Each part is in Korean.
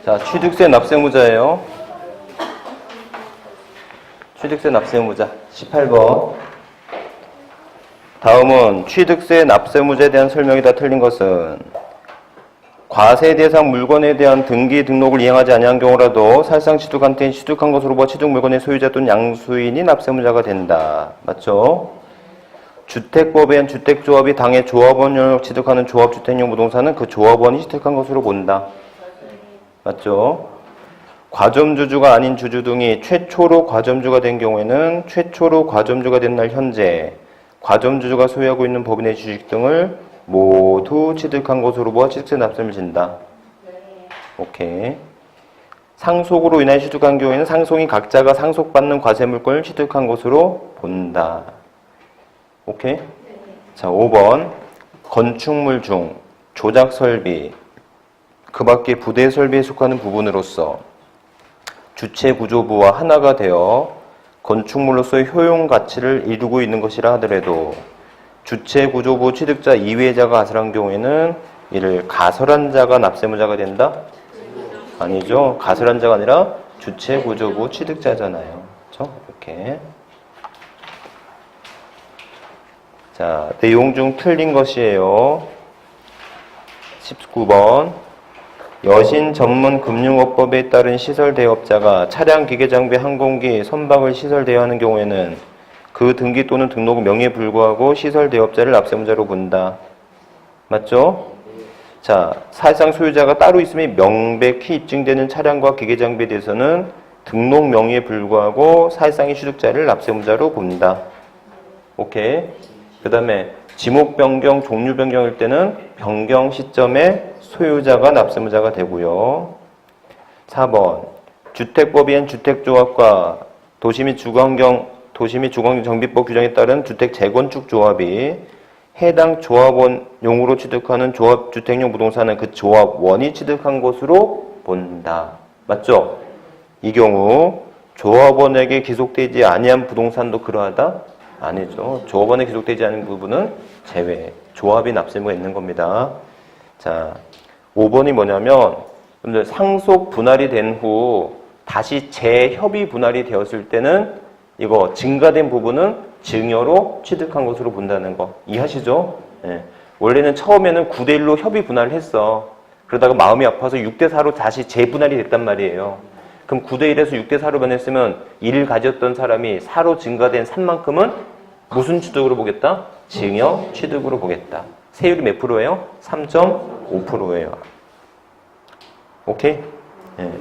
자, 취득세 납세무자예요. 취득세 납세무자 18번. 다음은 취득세 납세무자에 대한 설명이 다 틀린 것은 과세 대상 물건에 대한 등기 등록을 이행하지 아니한 경우라도 사실상 취득한 때인 취득한 것으로 봐 취득 물건의 소유자 또는 양수인이 납세무자가 된다. 맞죠? 주택법에 의한 주택조합이 당해 조합원 영역 취득하는 조합주택용 부동산은 그 조합원이 취득한 것으로 본다. 맞죠? 과점주주가 아닌 주주 등이 최초로 과점주가 된 경우에는 최초로 과점주가 된 날 현재 과점주주가 소유하고 있는 법인의 주식 등을 모두 취득한 것으로 보아 취득세 납세를 진다. 오케이. 상속으로 인하여 취득한 경우에는 상속인 각자가 상속받는 과세물권을 취득한 것으로 본다. 오케이? 자, 5번. 건축물 중 조작설비, 그 밖에 부대 설비에 속하는 부분으로서 주체구조부와 하나가 되어 건축물로서의 효용 가치를 이루고 있는 것이라 하더라도 주체구조부 취득자 이외의 자가 가설한 경우에는 이를 가설한 자가 납세무자가 된다? 아니죠. 가설한 자가 아니라 주체구조부 취득자잖아요. 그렇죠? 이렇게. 자, 내용 중 틀린 것이에요. 19번. 여신 전문 금융업법에 따른 시설 대업자가 차량, 기계, 장비, 항공기, 선박을 시설 대여하는 경우에는 그 등기 또는 등록 명의에 불구하고 시설 대업자를 납세무자로 본다. 맞죠? 자, 사실상 소유자가 따로 있음이 명백히 입증되는 차량과 기계, 장비에 대해서는 등록 명의에 불구하고 사실상의 취득자를 납세무자로 본다. 오케이. 그 다음에 지목 변경, 종류 변경일 때는 변경 시점에 소유자가 납세무자가 되고요. 4번. 주택법에 의한 주택조합과 도시 및 주거환경 정비법 규정에 따른 주택 재건축 조합이 해당 조합원용으로 취득하는 조합주택용 부동산은 그 조합원이 취득한 것으로 본다. 맞죠? 이 경우 조합원에게 기속되지 아니한 부동산도 그러하다? 아니죠. 조합원에 기속되지 않은 부분은 제외. 조합이 납세무가 있는 겁니다. 자, 5번이 뭐냐면 상속 분할이 된 후 다시 재협의 분할이 되었을 때는 이거 증가된 부분은 증여로 취득한 것으로 본다는 거 이해하시죠? 예. 원래는 처음에는 9대1로 협의 분할을 했어. 그러다가 마음이 아파서 6대4로 다시 재분할이 됐단 말이에요. 그럼 9대1에서 6대4로 변했으면 1을 가졌던 사람이 4로 증가된 3만큼은 무슨 취득으로 보겠다? 증여 취득으로 보겠다. 세율이 몇 프로예요? 3.5%예요. 오케이? 예.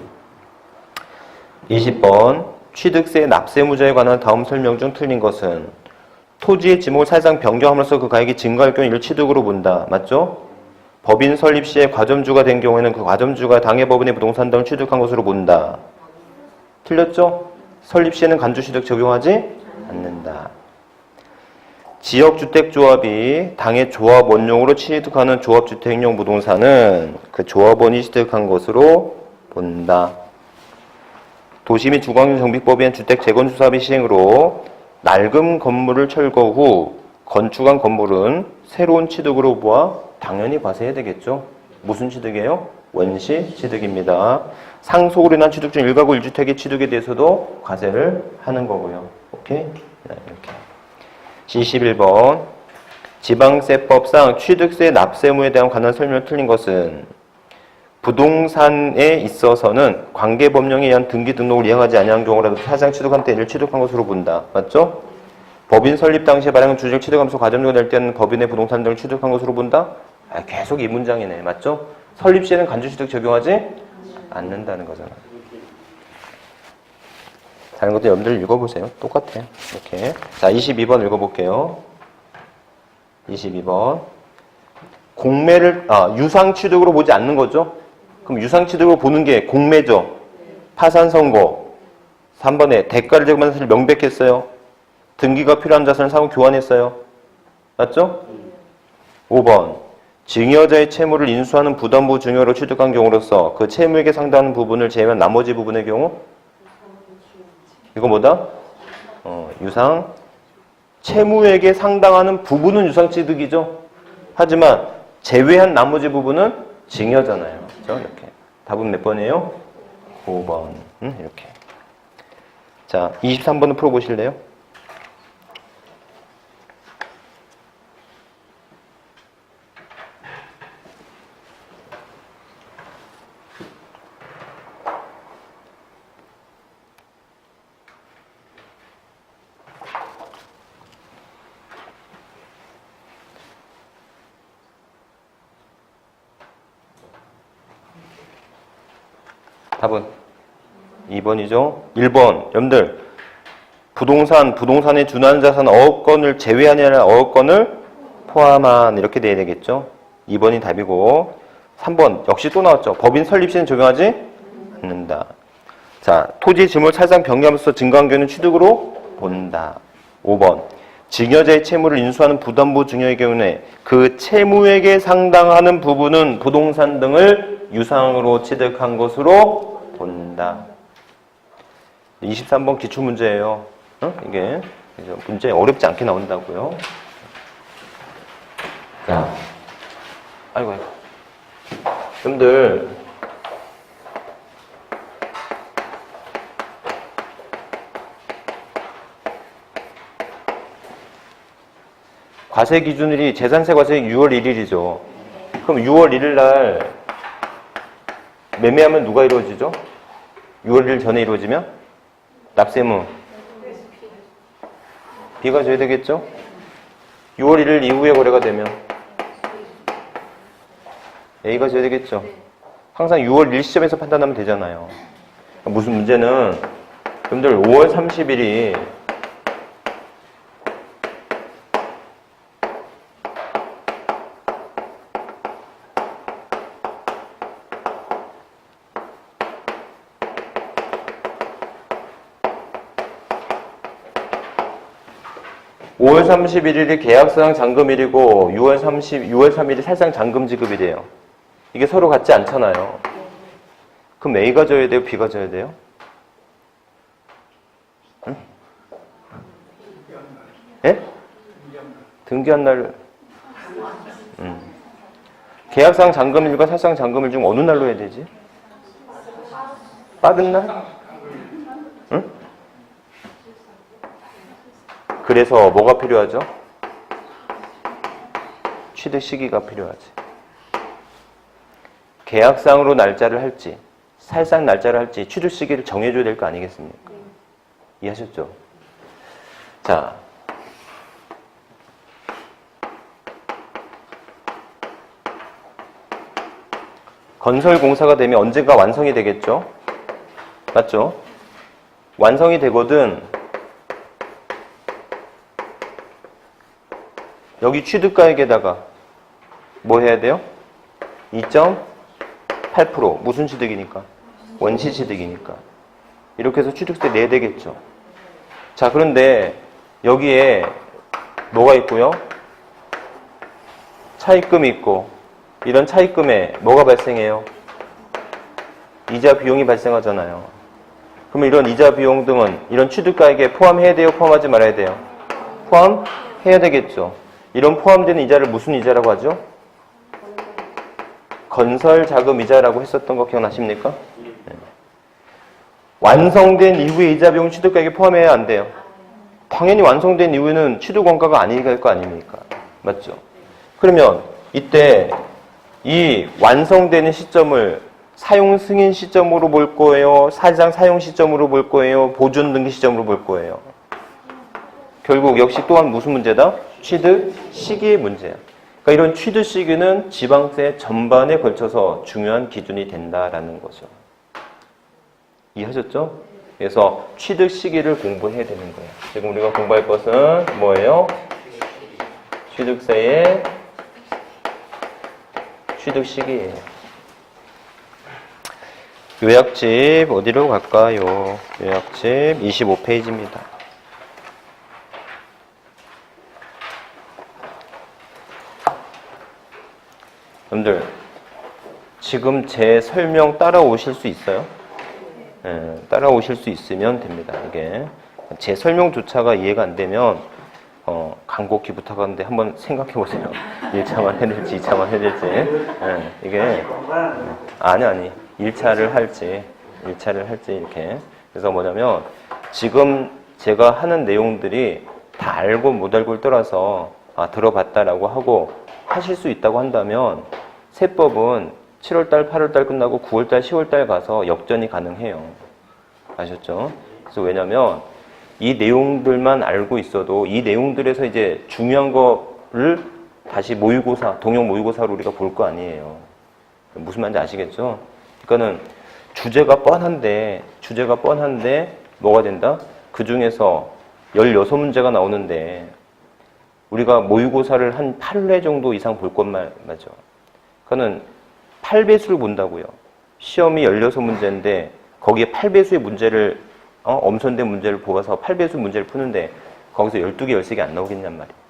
20번. 취득세 납세무자에 관한 다음 설명 중 틀린 것은 토지의 지목을 사실상 변경함으로써 그 가액이 증가할 경우 이를 취득으로 본다. 맞죠? 법인 설립 시에 과점주가 된 경우에는 그 과점주가 당해 법인의 부동산 등을 취득한 것으로 본다. 틀렸죠? 설립 시에는 간주취득 적용하지 않는다. 지역주택조합이 당해 조합원용으로 취득하는 조합주택용 부동산은 그 조합원이 취득한 것으로 본다. 도시 및 주거환경 정비법에 의한 주택 재건축 사업의 시행으로 낡은 건물을 철거 후 건축한 건물은 새로운 취득으로 보아 당연히 과세해야 되겠죠. 무슨 취득이에요? 원시 취득입니다. 상속으로 인한 취득 중 1가구 1주택의 취득에 대해서도 과세를 하는 거고요. 오케이? 이렇게. 21번. 지방세법상 취득세 납세무에 대한 관한 설명을 틀린 것은 부동산에 있어서는 관계법령에 의한 등기 등록을 이행하지 아니한 경우라도 사실상 취득한 때 이를 취득한 것으로 본다. 맞죠? 법인 설립 당시에 발행한 주택 취득하면서 과점주가 될 때는 법인의 부동산 등을 취득한 것으로 본다? 계속 이 문장이네. 맞죠? 설립 시에는 간주취득 적용하지 않는다는 거잖아. 다른 것도 여러분들 읽어보세요. 똑같아요. 이렇게. 자, 22번 읽어볼게요. 22번. 공매를, 유상취득으로 보지 않는 거죠? 그럼 유상취득으로 보는 게 공매죠? 파산선고. 3번에 대가를 제공하는 사실 명백했어요. 등기가 필요한 자산을 사고 교환했어요. 맞죠? 5번. 증여자의 채무를 인수하는 부담부 증여로 취득한 경우로서 그 채무에게 상당한 부분을 제외한 나머지 부분의 경우 이거 뭐다? 유상. 채무에게 상당하는 부분은 유상취득이죠. 하지만 제외한 나머지 부분은 증여잖아요. 그렇죠? 이렇게. 답은 몇 번이에요? 5번. 이렇게. 자, 23번은 풀어보실래요? 답은 2번이죠. 1번. 여러분들, 부동산에 준하는 자산 어업권을 제외한 이 아니라 어업권을 포함한 이렇게 돼야 되겠죠. 2번이 답이고 3번 역시 또 나왔죠. 법인 설립 시는 적용하지 않는다. 자, 토지 지물 사실상 변경하면서 증강견은 취득으로 본다. 5번 증여자의 채무를 인수하는 부담부 증여의 경우에 그 채무액에 상당하는 부분은 부동산 등을 유상으로 취득한 것으로 본다. 23번 기출문제예요. 이게 문제 어렵지 않게 나온다고요. 자, 아이고. 여러분들 과세 기준일이 재산세 과세 6월 1일이죠. 그럼 6월 1일 날 매매하면 누가 이루어지죠? 6월 1일 전에 이루어지면 납세무 B가 져야 되겠죠? 6월 1일 이후에 거래가 되면 A가 져야 되겠죠? 항상 6월 1일 시점에서 판단하면 되잖아요. 무슨 문제는 여러분들 5월 30일이 (5월 31일이) 계약상 잔금일이고 6월 3일이 살상 잔금 지급일이에요. 이게 서로 같지 않잖아요. 그럼 A가 져야 돼요? B가 져야 돼요? 응? 예? 등기한 날. 계약상 잔금일과 살상 잔금일 중 어느 날로 해야 되지? 빠른 날? 응? 그래서 뭐가 필요하죠? 취득 시기가 필요하지. 계약상으로 날짜를 할지 살상 날짜를 할지 취득 시기를 정해줘야 될 거 아니겠습니까? 이해하셨죠? 자, 건설공사가 되면 언젠가 완성이 되겠죠? 맞죠? 완성이 되거든 여기 취득가액에다가 뭐 해야 돼요? 2.8% 무슨 취득이니까? 원시 취득이니까. 이렇게 해서 취득세 내야 되겠죠. 자, 그런데 여기에 뭐가 있고요? 차입금이 있고 이런 차입금에 뭐가 발생해요? 이자 비용이 발생하잖아요. 그러면 이런 이자 비용 등은 이런 취득가액에 포함해야 돼요? 포함하지 말아야 돼요? 포함해야 되겠죠. 이런 포함되는 이자를 무슨 이자라고 하죠? 건설자금 이자라고 했었던 거 기억나십니까? 네. 완성된 이후에 이자 비용 취득가액에 포함해야 안 돼요. 당연히 완성된 이후에는 취득원가가 아닐 거 아닙니까? 맞죠? 그러면 이때 이 완성되는 시점을 사용 승인 시점으로 볼 거예요? 사실상 사용 시점으로 볼 거예요? 보존 등기 시점으로 볼 거예요? 결국 역시 또한 무슨 문제다? 취득 시기의 문제야. 그러니까 이런 취득 시기는 지방세 전반에 걸쳐서 중요한 기준이 된다라는 거죠. 이해하셨죠? 그래서 취득 시기를 공부해야 되는 거예요. 지금 우리가 공부할 것은 뭐예요? 취득세의 취득 시기예요. 요약집 어디로 갈까요? 요약집 25페이지입니다. 여러분들 지금 제 설명 따라오실 수 있어요? 네, 따라오실 수 있으면 됩니다. 이게 제 설명조차가 이해가 안 되면 간곡히 부탁하는데 한번 생각해 보세요. 1차만 해야 될지 2차만 해야 될지. 네, 이게 아니 1차를 할지 이렇게. 그래서 뭐냐면 지금 제가 하는 내용들이 다 알고 못 알고를 떠나서 들어봤다라고 하고 하실 수 있다고 한다면 세법은 7월달, 8월달 끝나고 9월달, 10월달 가서 역전이 가능해요. 아셨죠? 그래서 왜냐면 이 내용들만 알고 있어도 이 내용들에서 이제 중요한 거를 다시 모의고사, 동영 모의고사로 우리가 볼 거 아니에요. 무슨 말인지 아시겠죠? 그러니까는 주제가 뻔한데 뭐가 된다? 그 중에서 16문제가 나오는데 우리가 모의고사를 한 8회 정도 이상 볼 것만 맞죠. 그거는 8배수를 본다고요. 시험이 16문제인데 거기에 8배수의 문제를 엄선된 문제를 뽑아서 8배수 문제를 푸는데 거기서 12개, 13개 안 나오겠냔 말이에요.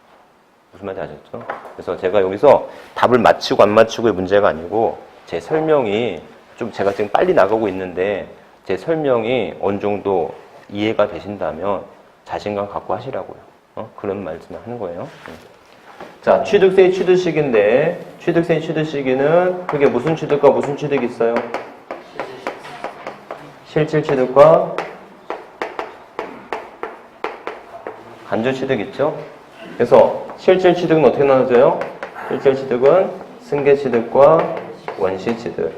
무슨 말인지 아셨죠? 그래서 제가 여기서 답을 맞히고 안 맞히고의 문제가 아니고 제 설명이 좀 제가 지금 빨리 나가고 있는데 제 설명이 어느 정도 이해가 되신다면 자신감 갖고 하시라고요. 그런 말씀을 하는 거예요. 자, 취득세의 취득시기인데 취득세의 취득시기는 그게 무슨 취득과 무슨 취득이 있어요? 실질 취득과 간주 취득 있죠? 그래서 실질 취득은 어떻게 나눠져요? 실질 취득은 승계 취득과 원시 취득.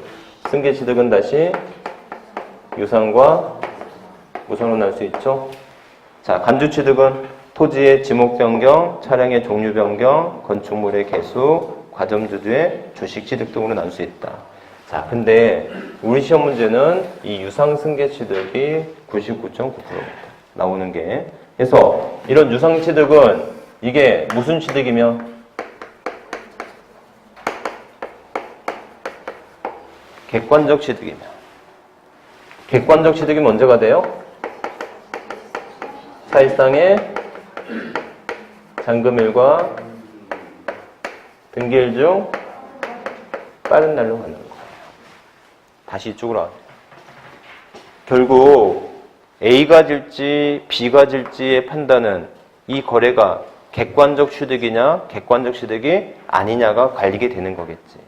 승계 취득은 다시 유상과 무상으로 날 수 있죠? 자, 간주 취득은 토지의 지목 변경, 차량의 종류 변경, 건축물의 개수, 과점주주의 주식 취득 등으로 나눌 수 있다. 자, 근데 우리 시험 문제는 이 유상 승계 취득이 99.9%입니다. 나오는 게. 그래서 이런 유상 취득은 이게 무슨 취득이면 객관적 취득이면 객관적 취득이 언제가 돼요? 사실상의 잔금일과 등기일 중 빠른 날로 가는 거예요. 다시 이쪽으로 와요. 결국 A가 질지 B가 질지의 판단은 이 거래가 객관적 취득이냐 객관적 취득이 아니냐가 갈리게 되는 거겠지.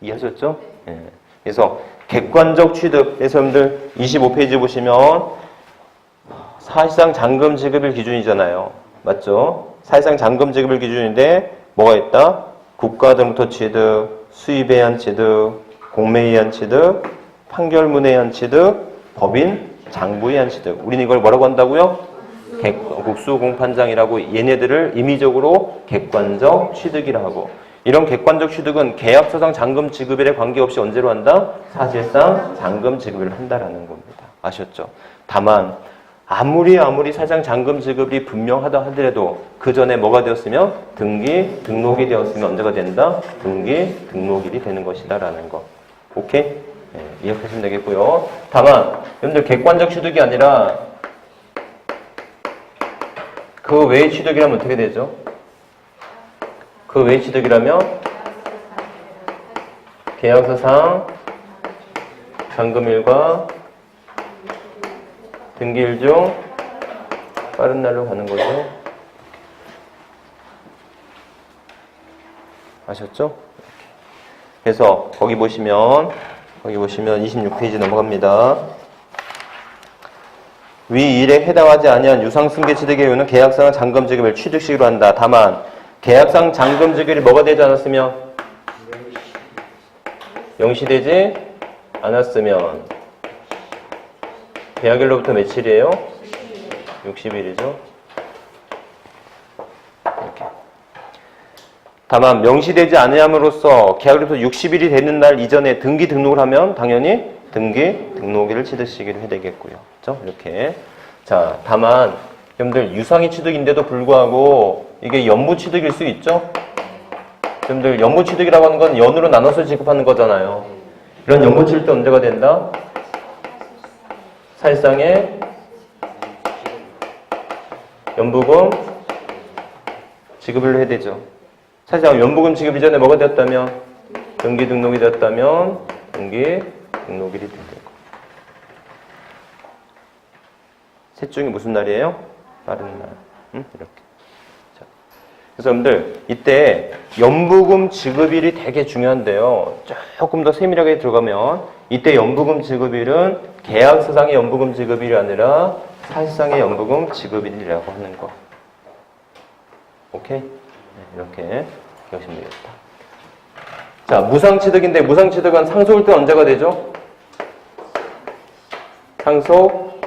이해하셨죠? 예. 그래서 객관적 취득, 그래서 여러분들 25페이지 보시면 사실상 잔금 지급일 기준이잖아요. 맞죠? 사실상 잔금 지급일 기준인데 뭐가 있다? 국가등부터 취득, 수입에 의한 취득, 공매에 의한 취득, 판결문에 의한 취득, 법인, 장부에 의한 취득. 우리는 이걸 뭐라고 한다고요? 국수공판장이라고 얘네들을 임의적으로 객관적 취득이라 하고 이런 객관적 취득은 계약서상 잔금 지급일에 관계없이 언제로 한다? 사실상 잔금 지급을 한다라는 겁니다. 아셨죠? 다만 아무리 사실상 잔금 지급이 분명하다 하더라도 그 전에 뭐가 되었으면 등기, 등록이 되었으면 언제가 된다? 등기, 등록일이 되는 것이다라는 거. 오케이? 네, 이해하시면 되겠고요. 다만 여러분들 객관적 취득이 아니라 그 외의 취득이라면 어떻게 되죠? 그 외의 취득이라면 계약서상 잔금일과 등기일 중 빠른 날로 가는 거죠. 아셨죠? 그래서 거기 보시면 26페이지 넘어갑니다. 위 일에 해당하지 아니한 유상 승계 취득의 이유는 계약상 잔금 지급을 취득식으로 한다. 다만 계약상 잔금 지급이 뭐가 되지 않았으면 명시되지 않았으면 계약일로부터 며칠이에요? 60일이죠. 이렇게. 다만 명시되지 않음으로써 계약일로부터 60일이 되는 날 이전에 등기 등록을 하면 당연히 등기 등록일을 취득시기로 해야 되겠고요. 그렇죠? 이렇게. 자, 다만 여러분들 유상이 취득인데도 불구하고 이게 연부 취득일 수 있죠? 여러분들 연부 취득이라고 하는 건 연으로 나눠서 지급하는 거잖아요. 이런 연부 취득 언제가 된다? 사실상의 연부금 지급을 해야 되죠. 사실상 연부금 지급 이전에 뭐가 되었다면 등기 등록이 되었다면 등기 등록일이 되고 셋 중에 무슨 날이에요? 빠른 날. 이렇게. 자. 그래서 여러분들 이때 연부금 지급일이 되게 중요한데요. 조금 더 세밀하게 들어가면 이때 연부금 지급일은 계약서상의 연부금 지급일이 아니라 사실상의 연부금 지급일이라고 하는 거. 오케이? 네, 이렇게 기억하시면 되겠다. 자, 무상취득인데 무상취득은 상속일 때 언제가 되죠? 상속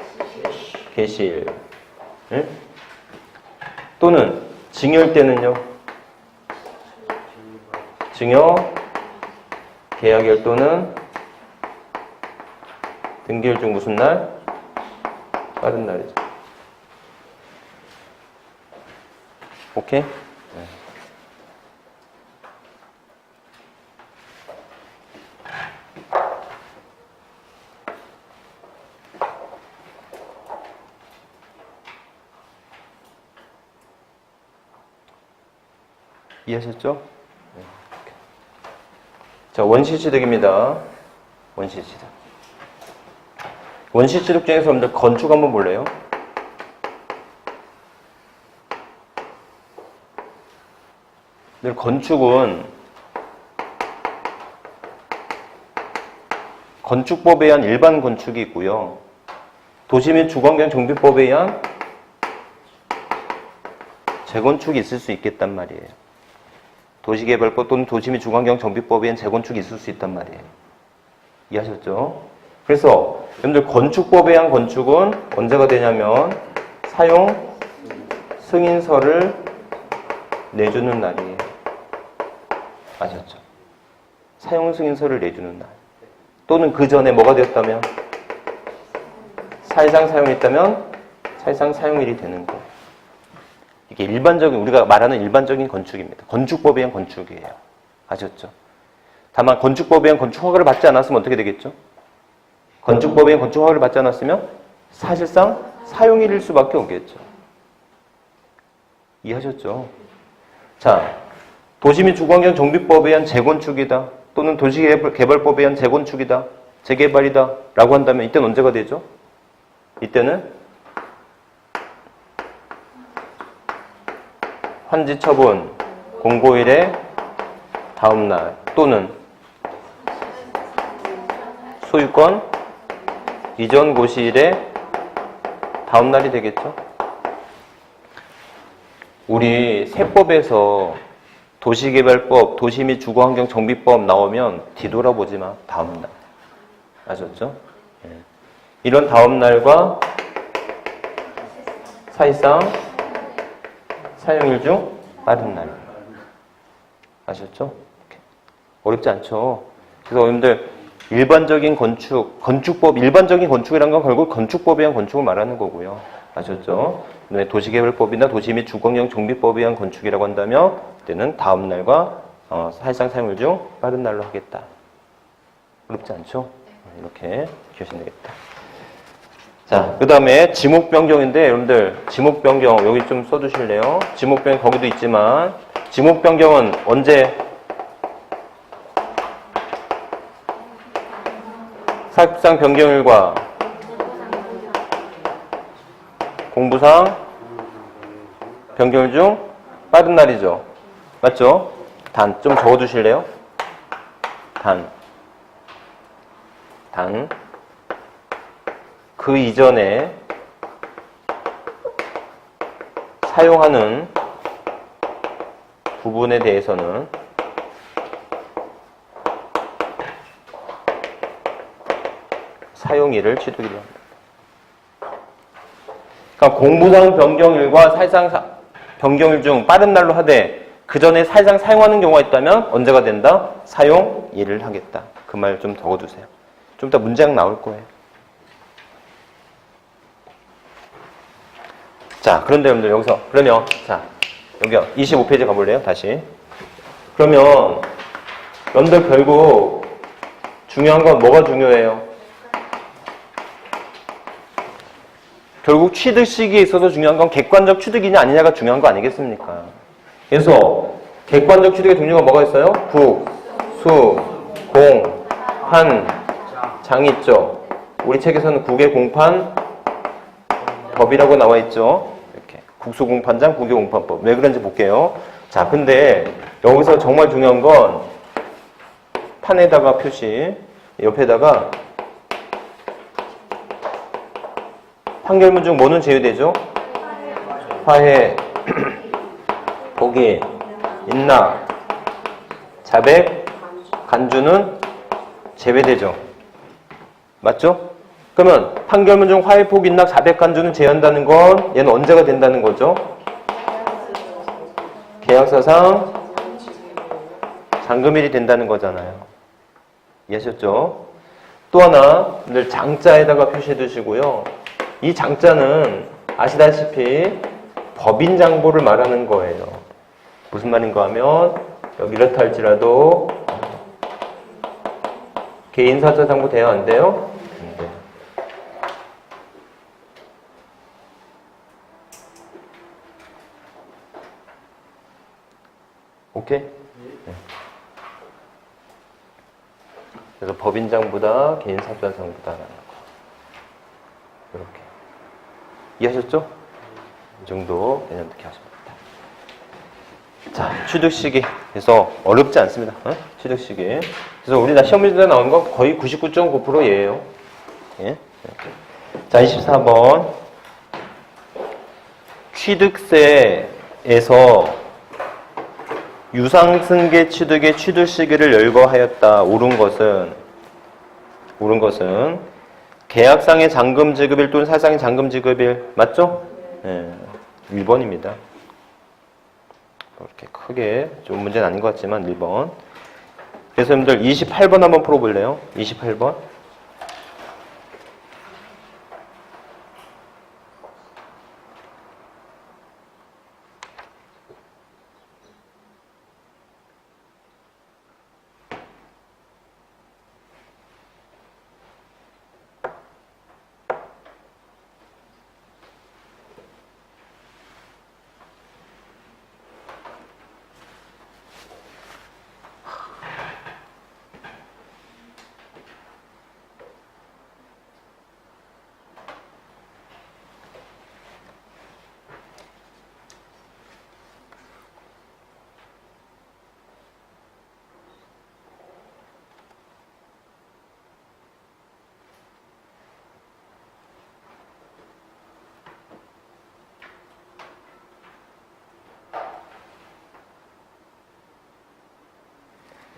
개시일. 응? 또는 증여일 때는요? 증여 계약일 또는 등기일 중 무슨 날? 빠른 날이죠. 오케이? 네. 이해하셨죠? 네. 자, 원시취득입니다. 원시취득. 원시취득 중에서 여러분들 건축 한번 볼래요? 늘 건축은 건축법에 의한 일반 건축이 있고요. 도시 및 주거환경 정비법에 의한 재건축이 있을 수 있겠단 말이에요. 도시개발법 또는 도시 및 주거환경 정비법에 의한 재건축이 있을 수 있단 말이에요. 이해하셨죠? 그래서 여러분들 건축법에 의한 건축은 언제가 되냐면 사용 승인서를 내주는 날이에요. 아셨죠? 사용 승인서를 내주는 날. 또는 그 전에 뭐가 되었다면 사실상 사용이 있다면 사실상 사용일이 되는 거. 이게 일반적인 우리가 말하는 일반적인 건축입니다. 건축법에 의한 건축이에요. 아셨죠? 다만 건축법에 의한 건축 허가를 받지 않았으면 어떻게 되겠죠? 건축법에 의한 건축 허가를 받지 않았으면 사실상 사용일일 수밖에 없겠죠. 이해하셨죠? 자, 도시 및 주거환경 정비법에 의한 재건축이다. 또는 도시개발법에 의한 재건축이다. 재개발이다. 라고 한다면 이때는 언제가 되죠? 이때는 환지 처분 공고일의 다음 날 또는 소유권 이전 고시일의 다음 날이 되겠죠. 우리 세법에서 도시개발법, 도시 및 주거환경 정비법 나오면 뒤돌아보지 마. 다음 날. 아셨죠? 네. 이런 다음 날과 사실상 사용일 중 빠른 날. 아셨죠? 어렵지 않죠? 그래서 여러분들 일반적인 건축법, 일반적인 건축이라는 건 결국 건축법에 의한 건축을 말하는 거고요. 아셨죠? 도시개발법이나 도시 및 주거환경 정비법에 의한 건축이라고 한다면 그때는 다음 날과 사실상 사용일 중 빠른 날로 하겠다. 어렵지 않죠? 이렇게 기억하시면 되겠다. 자, 그 다음에 지목 변경인데 여러분들 지목 변경 여기 좀 써주실래요? 지목 변경 거기도 있지만 지목 변경은 언제? 사업상 변경일과 공부상 변경일 중 빠른 날이죠. 맞죠? 단 좀 적어주실래요? 단 그 이전에 사용하는 부분에 대해서는 사용일을 취득이라고 합니다. 그러니까 공부상 변경일과 사실상 변경일 중 빠른 날로 하되 그 전에 사실상 사용하는 경우가 있다면 언제가 된다? 사용일을 하겠다. 그 말 좀 적어두세요. 좀 이따 문장 나올 거예요. 자, 그런데 여러분들 여기서 그러면 자 여기요 25페이지 가볼래요? 다시. 그러면 여러분들 결국 중요한 건 뭐가 중요해요? 결국 취득 시기에 있어서 중요한 건 객관적 취득이냐 아니냐가 중요한 거 아니겠습니까? 그래서 객관적 취득의 종류가 뭐가 있어요? 국, 수, 공, 판, 장 있죠. 우리 책에서는 국의 공판 법이라고 나와 있죠. 이렇게 국수공판장, 국유공판법. 왜 그런지 볼게요. 자, 근데 여기서 정말 중요한 건 판에다가 표시, 옆에다가 판결문 중 뭐는 제외되죠? 화해, 복이, 인낙, 자백, 간주는 제외되죠. 맞죠? 그러면 판결문 중 화해, 복, 인낙, 자백, 간주는 제외한다는 건 얘는 언제가 된다는 거죠? 계약서상 잔금일이 된다는 거잖아요. 이해하셨죠? 또 하나 늘 장자에다가 표시해 두시고요. 이 장자는 아시다시피 법인장부를 말하는 거예요. 무슨 말인가 하면 여기 이렇다 할지라도 개인사자장부 돼야 안 돼요? 안 돼요. 오케이? 네. 그래서 법인장부다, 개인사자장부다라는 거. 이렇게. 이해하셨죠? 이 정도 개념 이렇게 하시면 됩니다. 자, 취득시기. 그래서 어렵지 않습니다. 어? 취득시기. 그래서 우리나라 시험 문제 나오는 거 거의 99.9% 얘예요. 예? 자, 24번. 취득세에서 유상승계 취득의 취득시기를 열거하였다. 옳은 것은 계약상의 잔금 지급일 또는 사상의 잔금 지급일. 맞죠? 예, 1번입니다. 이렇게 크게 좀 문제는 아닌 것 같지만 1번. 그래서 여러분들 28번 한번 풀어볼래요? 28번.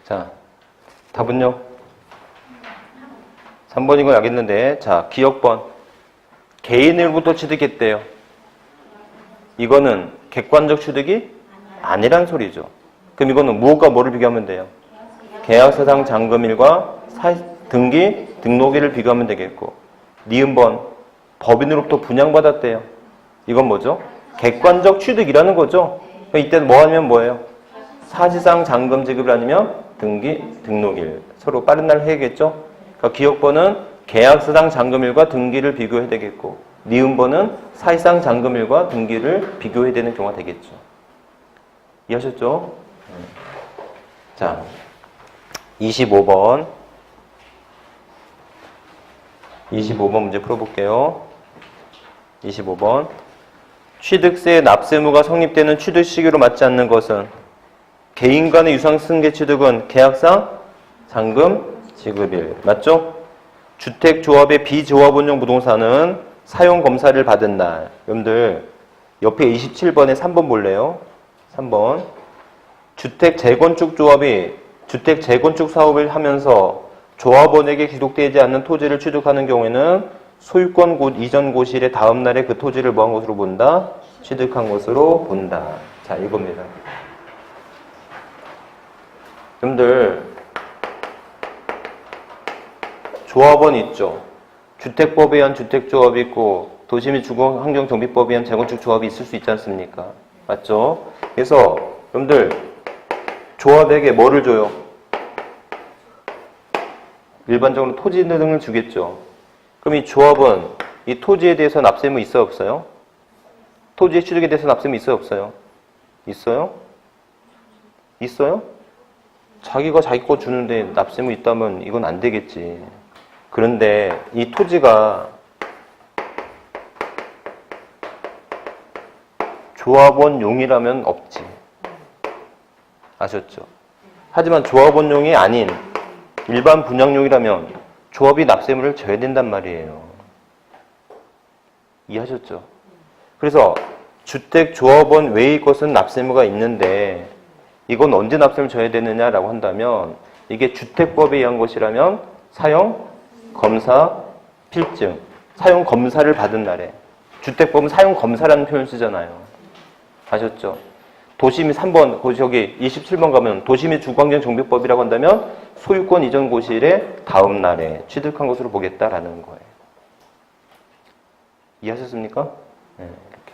자, 답은요? 3번인 건 알겠는데, 자, 기억번. 개인일부터 취득했대요. 이거는 객관적 취득이 아니란 소리죠. 그럼 이거는 무엇과 뭐를 비교하면 돼요? 계약서상 잔금일과 등기, 등록일을 비교하면 되겠고, 니은번. 법인으로부터 분양받았대요. 이건 뭐죠? 객관적 취득이라는 거죠. 이때는 뭐 하면 뭐예요? 사실상 잔금 지급을 아니면 등기, 등록일. 서로 빠른 날 해야겠죠? 그러니까 기억번은 계약서상 잔금일과 등기를 비교해야 되겠고, 니은번은 사실상 잔금일과 등기를 비교해야 되는 경우가 되겠죠. 이해하셨죠? 자, 25번. 25번 문제 풀어볼게요. 25번. 취득세 납세무가 성립되는 취득 시기로 맞지 않는 것은 개인 간의 유상승계 취득은 계약상 잔금 지급일. 맞죠? 주택조합의 비조합원용 부동산은 사용검사를 받은 날. 여러분들 옆에 27번에 3번 볼래요? 3번. 주택재건축조합이 주택재건축 사업을 하면서 조합원에게 기록되지 않는 토지를 취득하는 경우에는 소유권 이전 고시일의 다음 날에 그 토지를 뭐한 것으로 본다? 취득한 것으로 본다. 자, 이겁니다. 여러분들 조합원 있죠. 주택법에 의한 주택조합이 있고 도시및 주거환경정비법에 의한 재건축조합이 있을 수 있지 않습니까? 맞죠? 그래서 여러분들 조합에게 뭐를 줘요? 일반적으로 토지 등을 주겠죠. 그럼 이 조합은 이 토지에 대해서 납세무 있어요? 없어요? 토지의 취득에 대해서 납세무 있어요? 없어요? 있어요? 있어요? 자기가 자기 거 주는데 납세무 있다면 이건 안 되겠지. 그런데 이 토지가 조합원용이라면 없지. 아셨죠? 하지만 조합원용이 아닌 일반 분양용이라면 조합이 납세의무를 져야 된단 말이에요. 이해하셨죠? 그래서 주택조합원 외의 것은 납세의무가 있는데 이건 언제 납세를 져야 되느냐라고 한다면 이게 주택법에 의한 것이라면 사용, 검사, 필증, 사용 검사를 받은 날에 주택법은 사용 검사라는 표현을 쓰잖아요. 아셨죠? 도시미 3번, 저기 27번 가면 도시미 주거환경정비법이라고 한다면 소유권 이전 고시일의 다음 날에 취득한 것으로 보겠다라는 거예요. 이해하셨습니까? 네, 이렇게.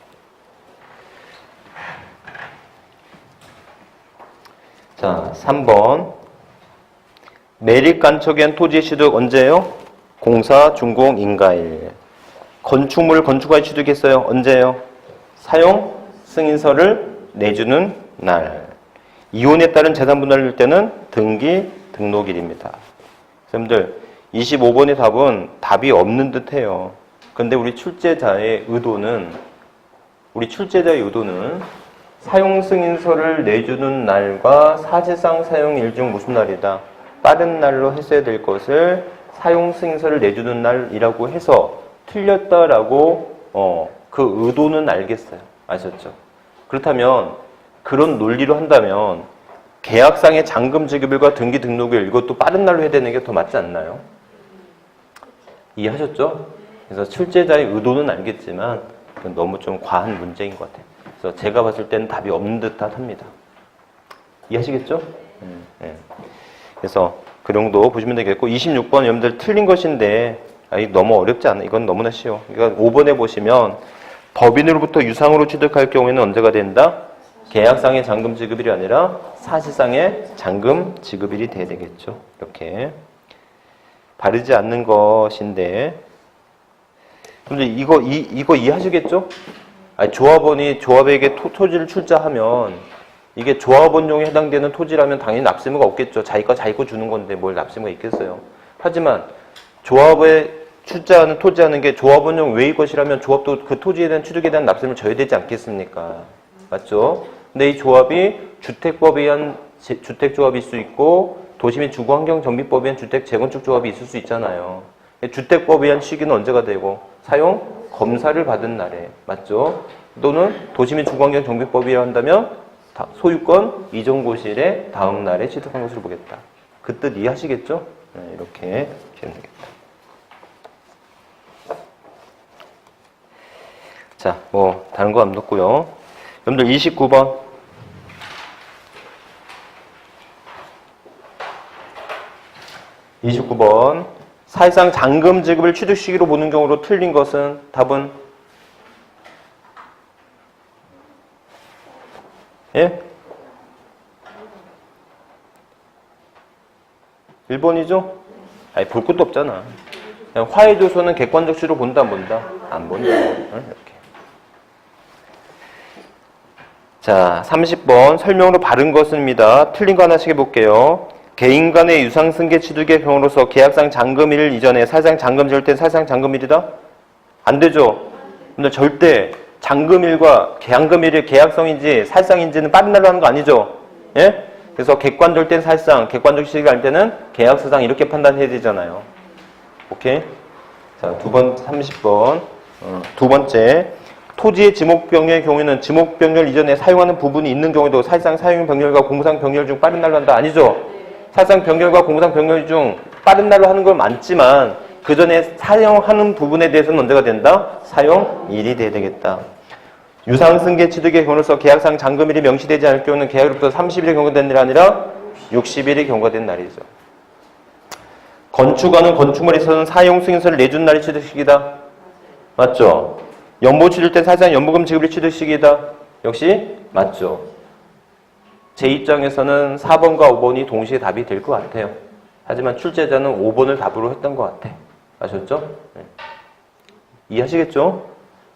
자, 3번. 매립 간척에 한 토지의 취득 언제예요? 공사, 준공, 인가일. 건축물을 건축하여 취득했어요. 언제예요? 사용 승인서를 내주는 날. 이혼에 따른 재산 분할일 때는 등기 등록일입니다. 여러분들 25번의 답은 답이 없는 듯해요. 근데 우리 출제자의 의도는 사용 승인서를 내주는 날과 사실상 사용일 중 무슨 날이다? 빠른 날로 했어야 될 것을 사용 승인서를 내주는 날이라고 해서 틀렸다라고 그 의도는 알겠어요. 아셨죠? 그렇다면 그런 논리로 한다면 계약상의 잔금 지급일과 등기 등록일 이것도 빠른 날로 해야 되는 게 더 맞지 않나요? 이해하셨죠? 그래서 출제자의 의도는 알겠지만 그건 너무 좀 과한 문제인 것 같아요. 그래서 제가 봤을 때는 답이 없는 듯한 합니다. 이해하시겠죠? 네. 그래서 그 정도 보시면 되겠고 26번 여러분들 틀린 것인데 너무 어렵지 않아. 이건 너무나 쉬워. 그러니까 5번에 보시면 법인으로부터 유상으로 취득할 경우에는 언제가 된다? 계약상의 잔금 지급일이 아니라 사실상의 잔금 지급일이 돼야 되겠죠. 이렇게 바르지 않는 것인데 근데 이거 이해하시겠죠? 아니, 조합원이 조합에게 토지를 출자하면 이게 조합원용에 해당되는 토지라면 당연히 납세의무가 없겠죠. 자기 거 주는 건데 뭘 납세의무가 있겠어요. 하지만 조합에 출자하는 토지하는 게 조합원용 외의 것이라면 조합도 그 토지에 대한 취득에 대한 납세의무를 져야 되지 않겠습니까? 맞죠? 근데 이 조합이 주택법에 의한 주택조합일 수 있고 도시 및 주거환경정비법에 의한 주택 재건축 조합이 있을 수 있잖아요. 주택법에 의한 시기는 언제가 되고 사용 검사를 받은 날에 맞죠? 또는 도시 및 주거환경정비법이라 한다면 소유권 이전 고시일의 다음 날에 취득한 것으로 보겠다. 그 뜻 이해하시겠죠? 네, 이렇게 기억하면 되겠다. 자, 다른 거 안 넣고요. 여러분들 29번. 사실상 잔금 지급을 취득 시기로 보는 경우로 틀린 것은 답은 예? 1번이죠? 아니, 볼 것도 없잖아. 그냥 화해조서는 객관적 시로 본다, 안 본다? 안 본다. 이렇게. 자, 30번. 설명으로 바른 것입니다. 틀린 거 하나씩 해볼게요. 개인 간의 유상 승계 취득의 경우로서 계약상 잔금일 이전에 사실상 잔금 지을 땐 사실상 잔금일이다? 안 되죠? 근데 절대 잔금일과 잔금일이 계약성인지 사실상인지는 빠른 날로 하는 거 아니죠? 예? 그래서 객관적 땐 사실상, 객관적 시기가 할 때는 계약서상 이렇게 판단해야 되잖아요. 오케이? 자, 30번. 두 번째. 토지의 지목병렬의 경우에는 지목병렬 이전에 사용하는 부분이 있는 경우에도 사실상 사용 병렬과 공무상 병렬 중 빠른 날로 한다. 아니죠? 사실상 병렬과 공무상 병렬 중 빠른 날로 하는 건 많지만 그 전에 사용하는 부분에 대해서는 언제가 된다? 사용일이 돼야 되겠다. 유상승계 취득의 경우로서 계약상 잔금일이 명시되지 않을 경우는 계약으로부터 30일의 경과가 된 날이 아니라 60일의 경과가 된 날이죠. 건축하는 건축물에 있어서는 사용 승인서를 내준 날이 취득 시기다. 맞죠? 연보 취득 때 사실상 연보금 지급이 취득 시기다. 역시 맞죠. 제 입장에서는 4번과 5번이 동시에 답이 될 것 같아요. 하지만 출제자는 5번을 답으로 했던 것 같아. 아셨죠? 네. 이해하시겠죠?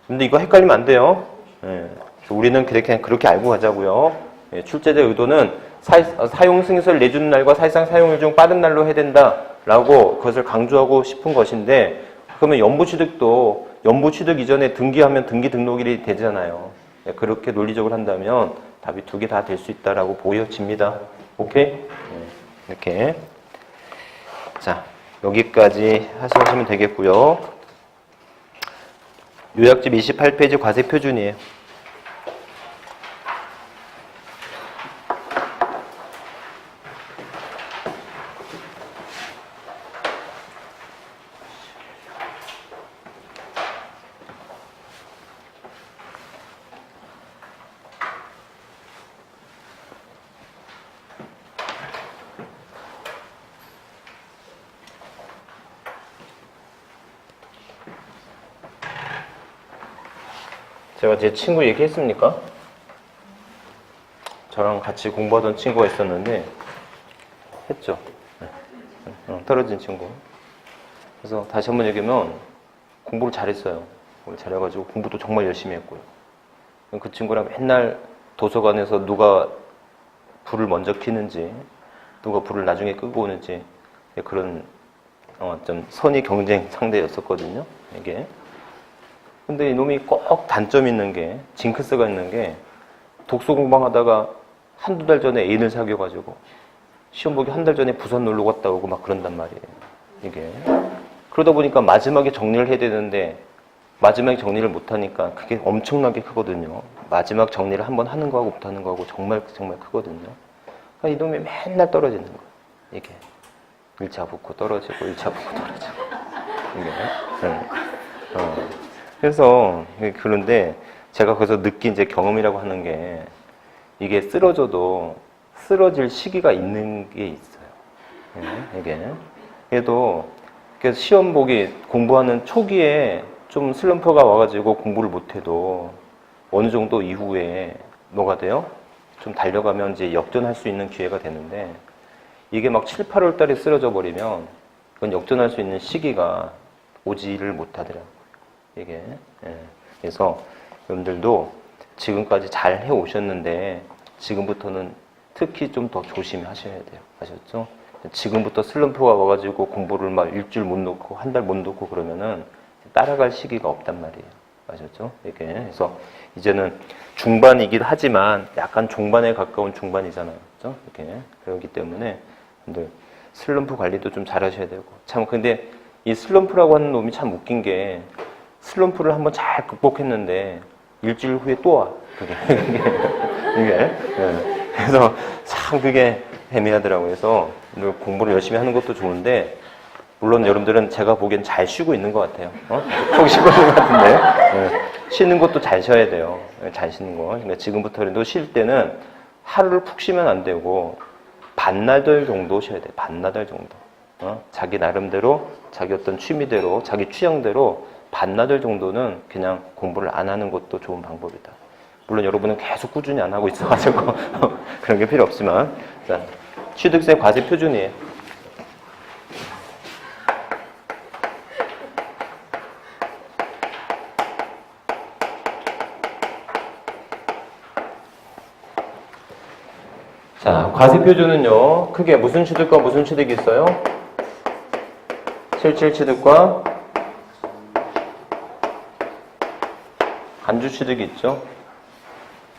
근데 이거 헷갈리면 안 돼요. 네. 우리는 그렇게 알고 가자고요. 네. 출제자의 의도는 사용 승인서를 내주는 날과 사실상 사용일 중 빠른 날로 해야 된다라고 그것을 강조하고 싶은 것인데 그러면 연보 취득도 연보 취득 이전에 등기하면 등기 등록일이 되잖아요. 네. 그렇게 논리적으로 한다면 답이 2개 다 될 수 있다라고 보여집니다. 오케이? 이렇게. 자, 여기까지 하시면 되겠고요. 요약집 28페이지 과세 표준이에요. 제가 제 친구 얘기했습니까? 저랑 같이 공부하던 친구가 있었는데 했죠. 떨어진 친구. 그래서 다시 한번 얘기하면 공부를 잘했어요. 공부를 잘해가지고 공부도 정말 열심히 했고요. 그 친구랑 맨날 도서관에서 누가 불을 먼저 켜는지, 누가 불을 나중에 끄고 오는지 그런 좀 선의 경쟁 상대였었거든요. 이게. 근데 이놈이 꼭 단점 있는 게, 징크스가 있는 게, 독서 공부하다가 한두 달 전에 애인을 사귀어가지고 시험 보기 한 달 전에 부산 놀러 갔다 오고 막 그런단 말이에요. 이게. 그러다 보니까 마지막에 정리를 해야 되는데 마지막에 정리를 못하니까 그게 엄청나게 크거든요. 마지막 정리를 한번 하는 거하고 못하는 거하고 정말 크거든요. 그러니까 이놈이 맨날 떨어지는 거예요. 이게. 1차 붙고 떨어지고 1차 붙고 떨어지고. 이게. 그래서 그런데 제가 거기서 느낀 이제 경험이라고 하는 게 이게 쓰러져도 쓰러질 시기가 있는 게 있어요. 이게 그래도 시험 보기 공부하는 초기에 좀 슬럼프가 와가지고 공부를 못해도 어느 정도 이후에 뭐가 돼요? 좀 달려가면 이제 역전할 수 있는 기회가 되는데 이게 막 7, 8월 달에 쓰러져 버리면 그건 역전할 수 있는 시기가 오지를 못하더라고요. 이게. 그래서 여러분들도 지금까지 잘 해오셨는데 지금부터는 특히 좀 더 조심하셔야 돼요. 아셨죠? 지금부터 슬럼프가 와가지고 공부를 막 일주일 못 놓고 한 달 못 놓고 그러면은 따라갈 시기가 없단 말이에요. 아셨죠? 이게. 그래서 이제는 중반이긴 하지만 약간 종반에 가까운 중반이잖아요. 그렇죠? 이렇게. 그렇기 때문에 여러분들 슬럼프 관리도 좀 잘 하셔야 되고. 참 근데 이 슬럼프라고 하는 놈이 참 웃긴 게 슬럼프를 한번 잘 극복했는데 일주일 후에 또 와. 그게. 이게. 그래서 참 그게 애매하더라고요. 그래서 공부를 열심히 하는 것도 좋은데 물론 여러분들은 제가 보기엔 잘 쉬고 있는 것 같아요. 푹 쉬고 있는 것 같은데 쉬는 것도 잘 쉬어야 돼요. 잘 쉬는 거. 그러니까 지금부터라도 쉴 때는 하루를 푹 쉬면 안 되고 반나절 정도 쉬어야 돼요. 반나절 정도. 자기 나름대로 자기 어떤 취미대로 자기 취향대로 반나절 정도는 그냥 공부를 안 하는 것도 좋은 방법이다. 물론 여러분은 계속 꾸준히 안 하고 있어가지고 그런 게 필요 없지만 자, 취득세 과세 표준이에요. 자, 과세 표준은요 크게 무슨 취득과 무슨 취득이 있어요? 실질 취득과 간주 취득이 있죠.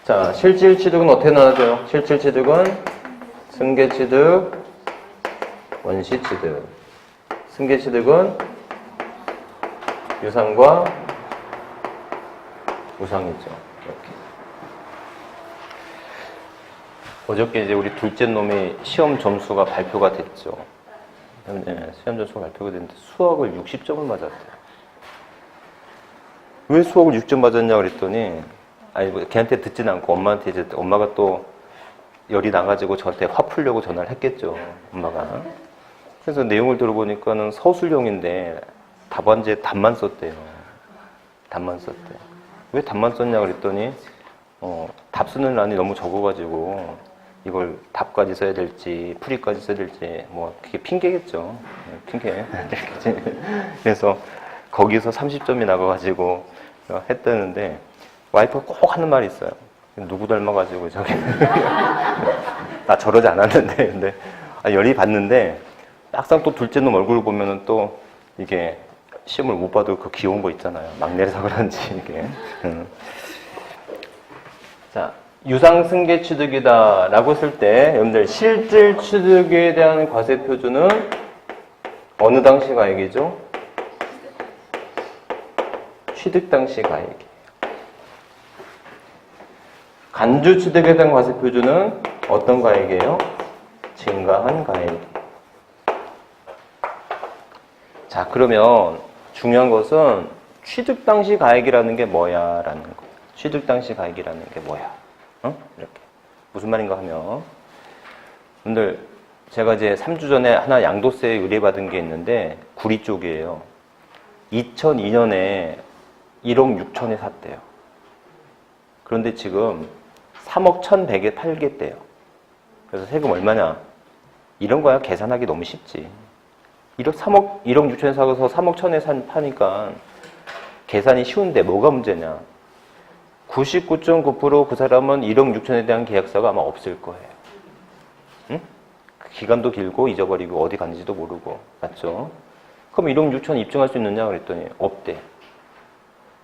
자, 실질 취득은 어떻게 나눠져요? 실질 취득은 승계 취득, 원시 취득. 승계 취득은 유상과 우상이죠. 이렇게. 어저께 이제 우리 둘째 놈의 시험 점수가 발표가 됐죠. 시험 점수가 발표가 됐는데 수학을 60점을 맞았대요. 왜 수학을 6점 맞았냐 그랬더니 아니 뭐 걔한테 듣진 않고 엄마한테 이제 엄마가 또 열이 나가지고 저한테 화 풀려고 전화를 했겠죠. 엄마가. 그래서 내용을 들어보니까는 서술형인데 답안지에 답만 썼대요. 답만 썼대. 왜 답만 썼냐 그랬더니 답 쓰는 란이 너무 적어가지고 이걸 답까지 써야 될지 풀이까지 써야 될지 뭐 그게 핑계겠죠. 핑계. 그래서 거기서 30점이 나가가지고 했다는데 와이프가 꼭 하는 말이 있어요. 누구 닮아가지고 저기 나 저러지 않았는데 근데 열이 받는데 막상 또 둘째 놈 얼굴을 보면은 또 이게 시험을 못 봐도 그 귀여운 거 있잖아요. 막내라서 그런지 이게. 자, 유상승계 취득이다 라고 했을 때 여러분들 실질 취득에 대한 과세 표준은 어느 당시 가액이죠? 취득 당시 가액이에요. 간주 취득에 대한 과세 표준은 어떤 가액이에요? 증가한 가액. 자, 그러면 중요한 것은 취득 당시 가액이라는 게 뭐야? 라는 거예요. 취득 당시 가액이라는 게 뭐야? 이렇게. 무슨 말인가 하면, 여러분들, 제가 이제 3주 전에 하나 양도세 의뢰받은 게 있는데, 구리 쪽이에요. 2002년에 1억 6천에 샀대요. 그런데 지금 3억 1,100에 팔겠대요. 그래서 세금 얼마냐? 이런 거야 계산하기 너무 쉽지. 1억 6천에 사서 3억 1,000에 파니까 계산이 쉬운데 뭐가 문제냐? 99.9% 그 사람은 1억 6천에 대한 계약서가 아마 없을 거예요. 응? 기간도 길고 잊어버리고 어디 갔는지도 모르고. 맞죠? 그럼 1억 6천 입증할 수 있느냐 그랬더니 없대.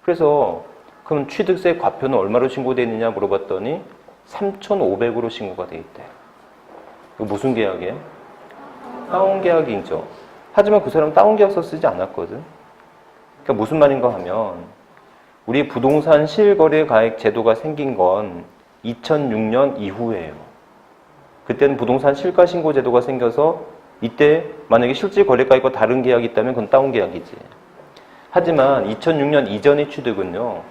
그래서 그럼 취득세 과표는 얼마로 신고되어 있느냐 물어봤더니 3,500으로 신고가 돼 있대. 이거 무슨 계약이에요? 다운계약이죠. 하지만 그 사람은 다운계약서 쓰지 않았거든. 그러니까 무슨 말인가 하면 우리 부동산 실거래가액 제도가 생긴 건 2006년 이후예요. 그때는 부동산 실가신고 제도가 생겨서 이때 만약에 실질 거래가액과 다른 계약이 있다면 그건 다운계약이지. 하지만 2006년 이전의 취득은요.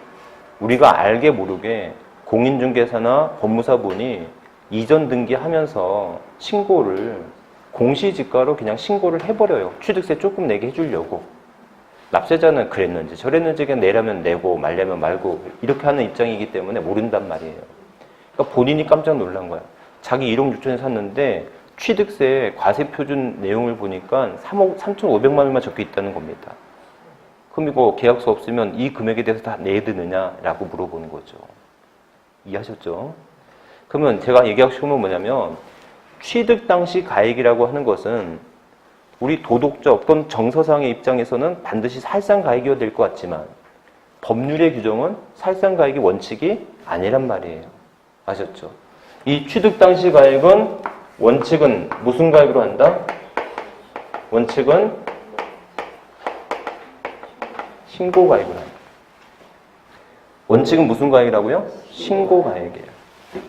우리가 알게 모르게 공인중개사나 법무사분이 이전 등기하면서 신고를 공시지가로 그냥 신고를 해버려요. 취득세 조금 내게 해주려고. 납세자는 그랬는지 저랬는지 그냥 내라면 내고 말려면 말고 이렇게 하는 입장이기 때문에 모른단 말이에요. 그러니까 본인이 깜짝 놀란 거야. 자기 1억 6천에 샀는데 취득세 과세 표준 내용을 보니까 3,500만 원만 적혀 있다는 겁니다. 그럼 이거 계약서 없으면 이 금액에 대해서 다 내야 되느냐라고 물어보는 거죠. 이해하셨죠? 그러면 제가 얘기하고 싶은 건 뭐냐면 취득 당시 가액이라고 하는 것은 우리 도덕적 또는 정서상의 입장에서는 반드시 살상가액이어야 될 것 같지만 법률의 규정은 살상가액이 원칙이 아니란 말이에요. 아셨죠? 이 취득 당시 가액은 원칙은 무슨 가액으로 한다? 원칙은 신고가액으로 한다. 원칙은 무슨 가액이라고요? 신고가액이에요.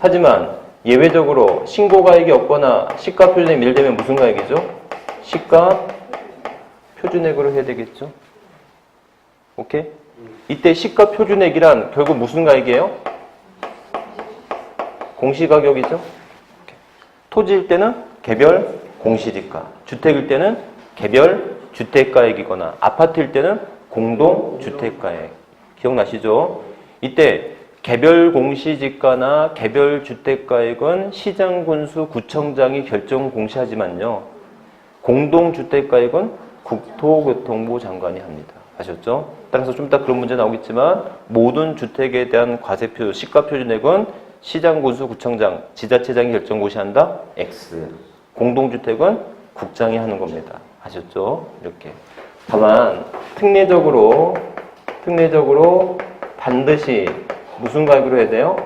하지만 예외적으로 신고가액이 없거나 시가 표준에 밀되면 무슨 가액이죠? 시가 표준액으로 해야 되겠죠? 오케이? 이때 시가 표준액이란 결국 무슨 가액이에요? 공시가격이죠? 토지일 때는 개별 공시지가, 주택일 때는 개별 주택가액이거나 아파트일 때는 공동주택가액. 기억나시죠? 이때 개별 공시지가나 개별 주택가액은 시장군수 구청장이 결정 공시하지만요. 공동주택가액은 국토교통부 장관이 합니다. 아셨죠? 따라서 좀 이따 그런 문제 나오겠지만 모든 주택에 대한 과세표, 시가표준액은 시장군수 구청장, 지자체장이 결정 고시한다? X. 공동주택은 국장이 하는 겁니다. 아셨죠? 이렇게. 다만 특례적으로 반드시 무슨 가액으로 해야 돼요?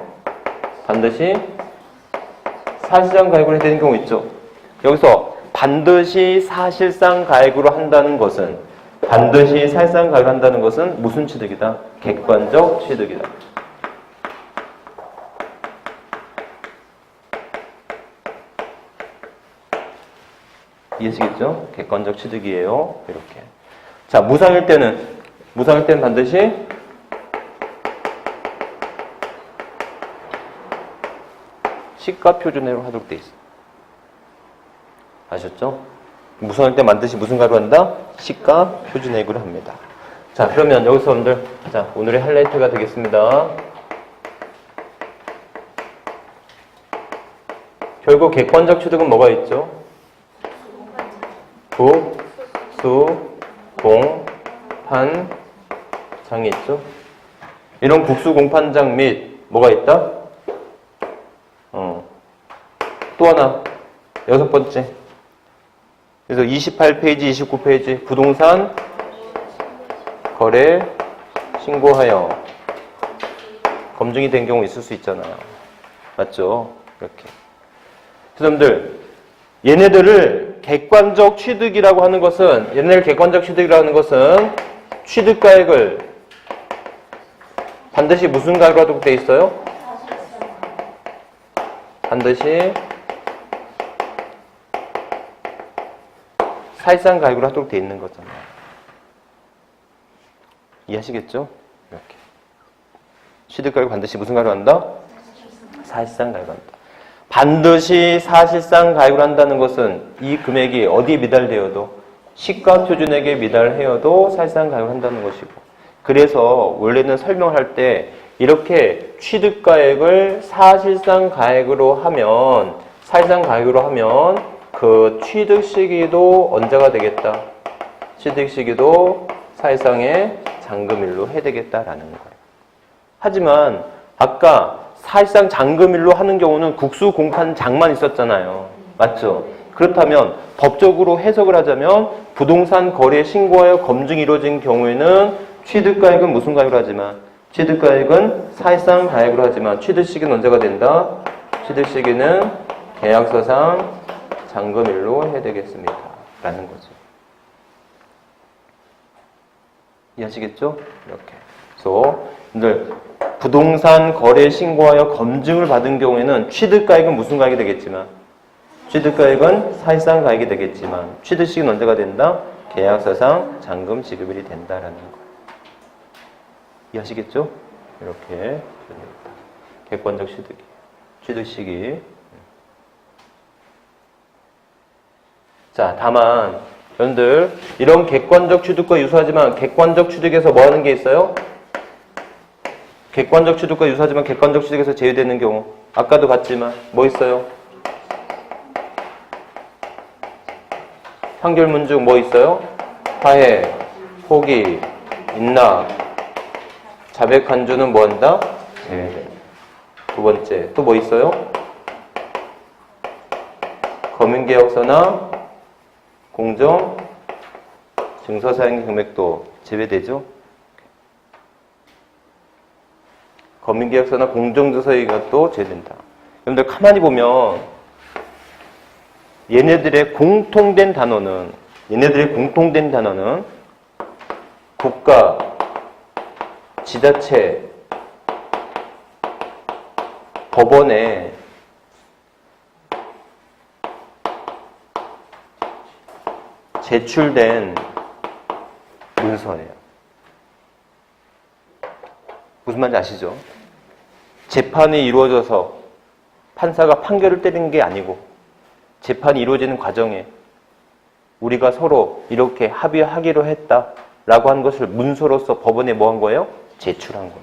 반드시 사실상 가액으로 해야 되는 경우 있죠. 여기서 반드시 사실상 가액으로 한다는 것은 반드시 사실상 가액으로 한다는 것은 무슨 취득이다? 객관적 취득이다. 이해하시겠죠? 객관적 취득이에요. 이렇게. 자, 무상일 때는 반드시 시가 표준으로 하도록 돼 있어요. 아셨죠? 무상일 때 반드시 무슨 가로 한다? 시가 표준액으로 합니다. 자, 그러면 여기서 여러분들, 자, 오늘의 하이라이트가 되겠습니다. 결국 객관적 취득은 뭐가 있죠? 국, 수, 공, 판, 장이 있죠? 이런 국수 공판장 및 뭐가 있다? 또 하나, 6번째. 그래서 28페이지, 29페이지 부동산 거래 신고하여 검증이 된 경우 있을 수 있잖아요. 맞죠? 이렇게. 여러분들, 얘네들을 객관적 취득이라고 하는 것은, 얘네들 객관적 취득이라고 하는 것은 취득가액을 반드시 무슨 가액으로 하도록 되어 있어요? 반드시 사실상 가액으로 하도록 되어 있는 거잖아요. 이해하시겠죠? 이렇게. 취득가액을 반드시 무슨 가액으로 한다? 사실상 가액으로 한다. 반드시 사실상 가액으로 한다는 것은 이 금액이 어디에 미달되어도 시가표준액에 미달하여도 사실상 가액을 한다는 것이고, 그래서 원래는 설명할 때 이렇게 취득가액을 사실상 가액으로 하면 그 취득 시기도 언제가 되겠다? 취득 시기도 사실상의 잔금일로 해야 되겠다라는 거예요. 하지만 아까 사실상 잔금일로 하는 경우는 국수공판장만 있었잖아요. 맞죠? 그렇다면 법적으로 해석을 하자면 부동산 거래 신고하여 검증이 이루어진 경우에는 취득가액은 무슨 가액으로 하지만 취득가액은 사실상 가액으로 하지만 취득시기는 언제가 된다? 취득시기는 계약서상 잔금일로 해야 되겠습니다. 라는 거죠. 이해하시겠죠? 이렇게. 그래서 여러분들 부동산 거래 신고하여 검증을 받은 경우에는 취득가액은 무슨 가액이 되겠지만 취득가액은 사실상 가액이 되겠지만 취득시기는 언제가 된다? 계약서상 잔금 지급일이 된다라는 거예요. 이해하시겠죠? 이렇게 객관적 취득시기. 자, 다만 여러분들 이런 객관적 취득과 유사하지만 객관적 취득에서 뭐 하는 게 있어요? 객관적 취득과 유사하지만 객관적 취득에서 제외되는 경우 아까도 봤지만 뭐 있어요? 판결문 중 뭐 있어요? 화해, 포기, 인락, 자백 간주는 뭐 한다? 제외된다. 두 번째 또 뭐 있어요? 검인계약서나 공정 증서 사용 금액도 제외되죠? 검인계약서나 공정증서 이것도 제외된다. 여러분들 가만히 보면 얘네들의 공통된 단어는 국가, 지자체, 법원에 제출된 문서예요. 무슨 말인지 아시죠? 재판이 이루어져서 판사가 판결을 때리는 게 아니고 재판이 이루어지는 과정에 우리가 서로 이렇게 합의하기로 했다라고 하는 것을 문서로서 법원에 뭐 한 거예요? 제출한 거예요.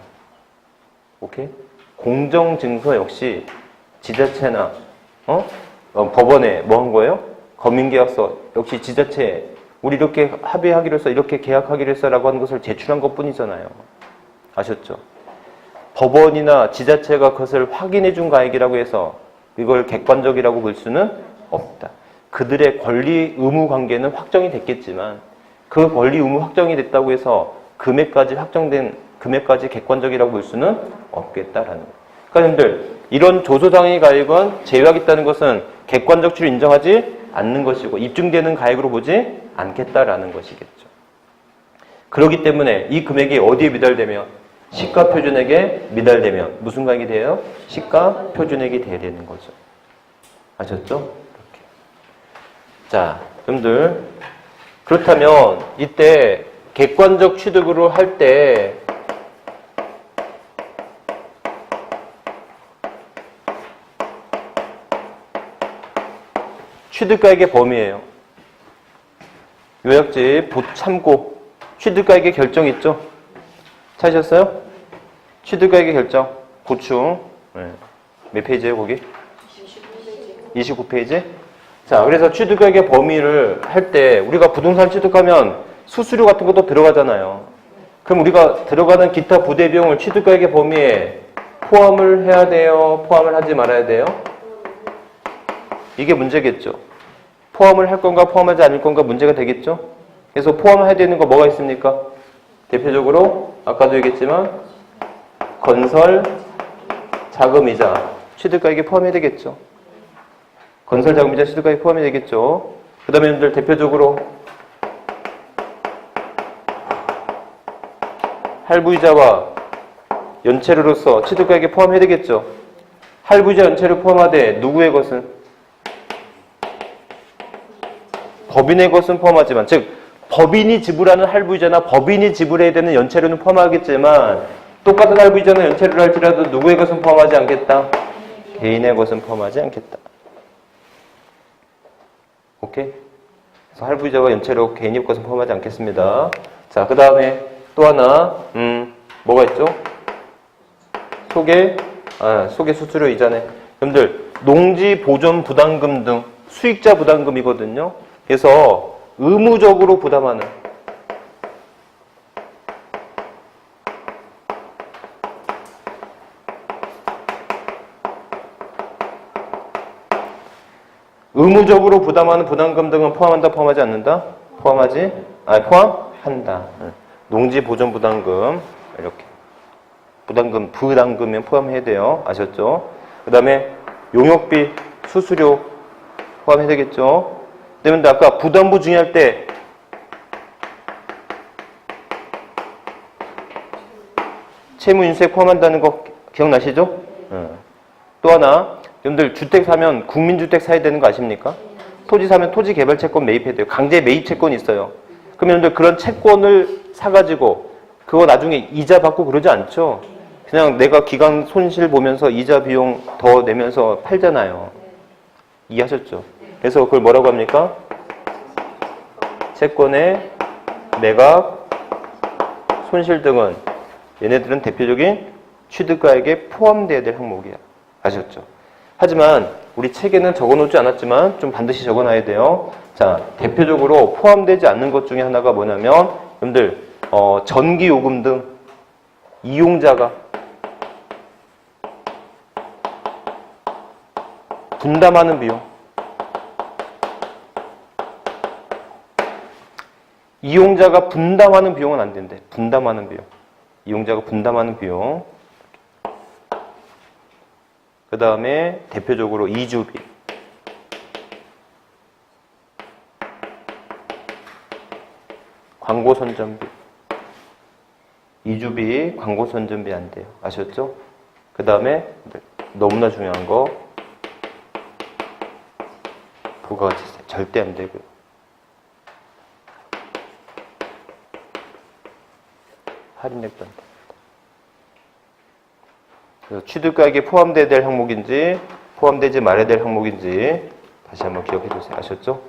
오케이? 공정증서 역시 지자체나 법원에 뭐 한 거예요? 검인계약서 역시 지자체 우리 이렇게 합의하기로 했어, 이렇게 계약하기로 했어라고 하는 것을 제출한 것뿐이잖아요. 아셨죠? 법원이나 지자체가 그것을 확인해 준 가액이라고 해서 이걸 객관적이라고 볼 수는 없다. 그들의 권리 의무 관계는 확정이 됐겠지만 그 권리 의무 확정이 됐다고 해서 금액까지 확정된 금액까지 객관적이라고 볼 수는 없겠다라는 거예요. 그러니까 여러분들 이런 조소장의 가액은 제외하겠다는 것은 객관적 취를 인정하지 않는 것이고 입증되는 가액으로 보지 않겠다라는 것이겠죠. 그렇기 때문에 이 금액이 어디에 미달되면 시가표준액에 미달되면 무슨 가액이 돼요? 시가표준액이 돼야 되는 거죠. 아셨죠? 이렇게. 자, 여러분들 그렇다면 이때 객관적 취득으로 할 때 취득가액의 범위예요. 요약집 참고 취득가액의 결정 있죠? 찾으셨어요? 취득가액의 결정 보충 몇 페이지예요 거기? 29페이지? 자, 그래서 취득가액의 범위를 할 때 우리가 부동산 취득하면 수수료 같은 것도 들어가잖아요. 그럼 우리가 들어가는 기타 부대 비용을 취득가액의 범위에 포함을 해야 돼요? 포함을 하지 말아야 돼요? 이게 문제겠죠. 포함을 할 건가 포함하지 않을 건가 문제가 되겠죠. 그래서 포함해야 되는 거 뭐가 있습니까? 대표적으로 아까도 얘기했지만 건설 자금이자 취득가액에 포함해야 되겠죠. 건설자금이자 취득가액에 포함이 되겠죠. 그 다음에 여러분들 대표적으로 할부이자와 연체료로서 취득가액에 포함해야 되겠죠. 할부이자 연체료 포함하되 누구의 것은? 법인의 것은 포함하지만, 즉 법인이 지불하는 할부이자나 법인이 지불해야 되는 연체료는 포함하겠지만 똑같은 할부이자나 연체료를 할지라도 누구의 것은 포함하지 않겠다? 개인의 것은 포함하지 않겠다. 오케이? 그래서 할부이자와 연체료 개인의 것은 포함하지 않겠습니다. 자, 그 다음에 또 하나 뭐가 있죠? 소개 수수료 이자네. 여러분들 농지 보존 부담금 등 수익자 부담금이거든요. 그래서 의무적으로 부담하는 의무적으로 부담하는 부담금 등은 포함한다, 포함하지 않는다? 포함한다. 농지 보존 부담금 이렇게 부담금이면 포함해야 돼요. 아셨죠? 그 다음에 용역비, 수수료 포함해야 되겠죠? 그다음에 아까 부담부 증여할 때 채무인수에 포함한다는 거 기억나시죠? 또 하나, 여러분들 주택 사면 국민주택 사야 되는 거 아십니까? 토지 사면 토지개발채권 매입해야 돼요. 강제 매입 채권이 있어요. 그러면 여러분들 그런 채권을 사가지고 그거 나중에 이자 받고 그러지 않죠? 그냥 내가 기간 손실 보면서 이자 비용 더 내면서 팔잖아요. 이해하셨죠? 그래서 그걸 뭐라고 합니까? 채권의 매각, 손실 등은 얘네들은 대표적인 취득가액에 포함되어야 될 항목이야. 아셨죠? 하지만 우리 책에는 적어놓지 않았지만 좀 반드시 적어놔야 돼요. 자, 대표적으로 포함되지 않는 것 중에 하나가 뭐냐면 여러분들 전기요금 등 이용자가 분담하는 비용, 이용자가 분담하는 비용은 안 된대. 분담하는 비용. 이용자가 분담하는 비용. 그 다음에 대표적으로 이주비. 광고 선전비. 이주비, 광고 선전비 안 돼요. 아셨죠? 그 다음에 너무나 중요한 거 부가가치세 절대 안 되고요. 할인액도 안 됩니다. 그래서 취득가액에 포함돼야 될 항목인지 포함되지 말아야 될 항목인지 다시 한번 기억해 주세요. 아셨죠?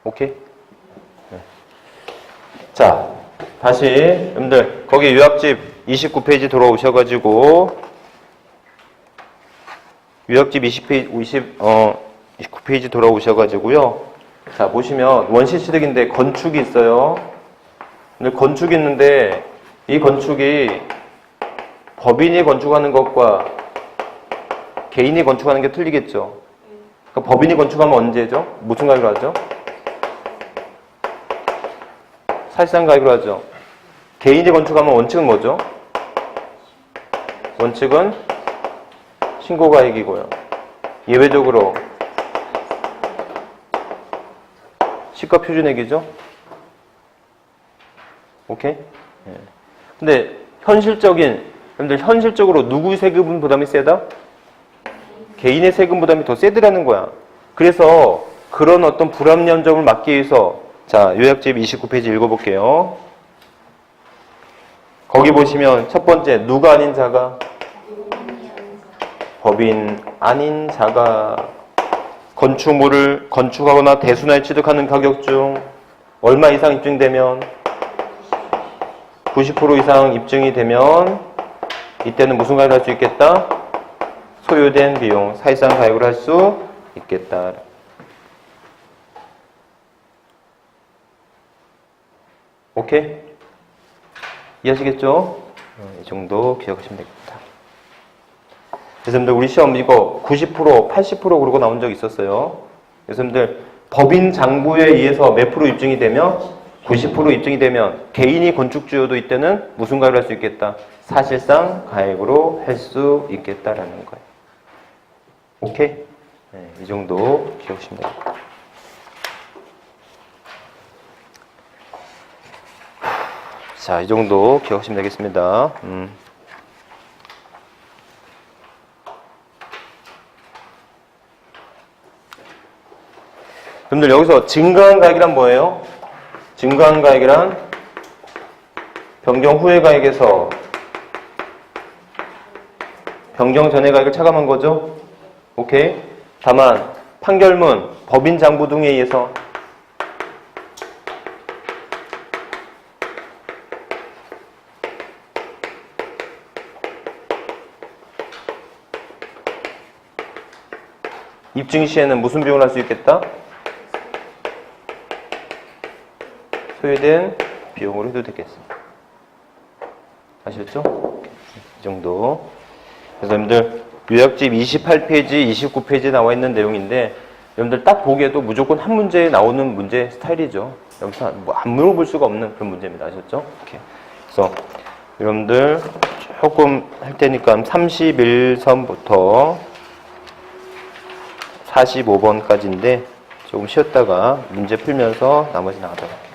오케이? 네. 자, 다시 여러분들 거기 요약집 29페이지 돌아오셔가지고 요약집 29페이지 돌아오셔가지고요. 자, 보시면 원시취득인데 건축이 있어요. 근데 건축이 있는데 이 건축이 법인이 건축하는 것과 개인이 건축하는 게 틀리겠죠. 그러니까 법인이 건축하면 언제죠? 무슨 가격으로 하죠? 사실상 가격으로 하죠. 개인이 건축하면 원칙은 뭐죠? 원칙은 신고가액이고요. 예외적으로 시가 표준액이죠. 오케이? 예. 근데 여러분들 현실적으로 누구 세금 부담이 세다? 개인의 세금 부담이 더 세더라는 거야. 그래서 그런 어떤 불합리한 점을 막기 위해서 자, 요약집 29페이지 읽어볼게요. 거기 보시면 첫 번째 누가 아닌 자가? 법인 아닌 자가 건축물을 건축하거나 대순환에 취득하는 가격 중 얼마 이상 입증되면 90% 이상 입증이 되면 이때는 무슨 가격을 할 수 있겠다? 소요된 비용, 사실상 가격을 할 수 있겠다. 오케이? 이해하시겠죠? 이 정도 기억하시면 되겠다. 그래서 여러분들 우리 시험 이거 90%, 80% 그러고 나온 적 있었어요. 그래서 여러분들 법인 장부에 의해서 몇 프로 입증이 되면 90% 입증이 되면 개인이 건축주여도 이때는 무슨 가액을 할 수 있겠다? 사실상 가액으로 할 수 있겠다라는 거예요. 오케이? 네, 이 정도 기억하시면 됩니다. 자, 이 정도 기억하시면 되겠습니다. 여러분들 여기서 증가한 가액이란 뭐예요? 증가한 가액이란 변경 후의 가액에서 변경 전의 가액을 차감한 거죠? 오케이? 다만 판결문, 법인 장부 등에 의해서 입증 시에는 무슨 비용을 할 수 있겠다? 소요된 비용으로 해도 되겠습니다. 아셨죠? 이 정도. 그래서 여러분들 요약집 28페이지, 29페이지에 나와 있는 내용인데 여러분들 딱 보기에도 무조건 한 문제에 나오는 문제 스타일이죠. 여기서 뭐 안 물어볼 수가 없는 그런 문제입니다. 아셨죠? 이렇게. 그래서 여러분들 조금 할 테니까 31선부터 45번까지인데 조금 쉬었다가 문제 풀면서 나머지 나가도록 할게요.